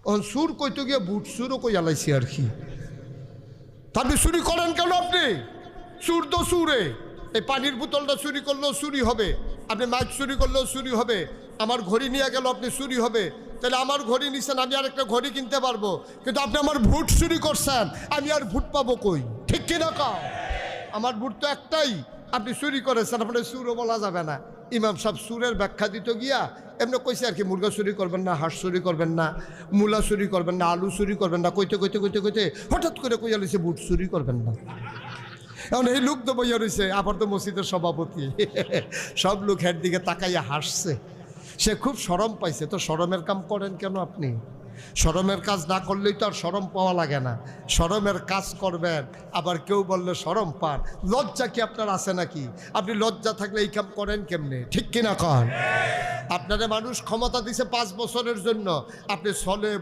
ও সুর কইতে গিয়ে বুট সুরও কই আলাইছি আর কি। আপনি চুরি করেন কেন? আপনি চুর তো চুরে, এই পানির বোতলটা চুরি করলেও চুরি হবে, আপনি মাইক চুরি করলেও চুরি হবে, আমার ঘড়ি নিয়ে গেল আপনি চুরি হবে। তাহলে আমার ঘড়ি নিছেন, আমি আর একটা ঘড়ি কিনতে পারবো, কিন্তু আপনি আমার ভোট চুরি করছেন, আমি আর ভোট পাবো কই? ঠিক কিনা কাও? আমার ভোট তো একটাই, আপনি চুরি করেছেন, আপনার চুরও বলা যাবে না। ইমাম সাহেব সুরের ব্যাখ্যা দিতে গিয়া এমনি কইছে আর কি, মুরগা চুরি করবেন না, হাঁস চুরি করবেন না, মূলা চুরি করবেন না, আলু চুরি করবেন না, কইতে কইতে কইতে কইতে হঠাৎ করে কইয়া লইছে বুট চুরি করবেন না। এখন এই লোক তো বইয়া রয়েছে, আবার তো মসজিদের সভাপতি, সব লোক হের দিকে তাকাইয়া হাসছে, সে খুব শরম পাইছে। তো শরমের কাম করেন কেন আপনি? শরমের কাজ না করলেই তো আর শরম পাওয়া লাগে না, শরমের কাজ করবেন। আবার কেউ বললে শরম পান, লজ্জা কি আপনার আছে নাকি? আপনি লজ্জা থাকলে এই কাম করেন কেমনে? ঠিক কিনা কন? আপনাদের মানুষ ক্ষমতা দিছে 5 বছরের জন্য, আপনি চলে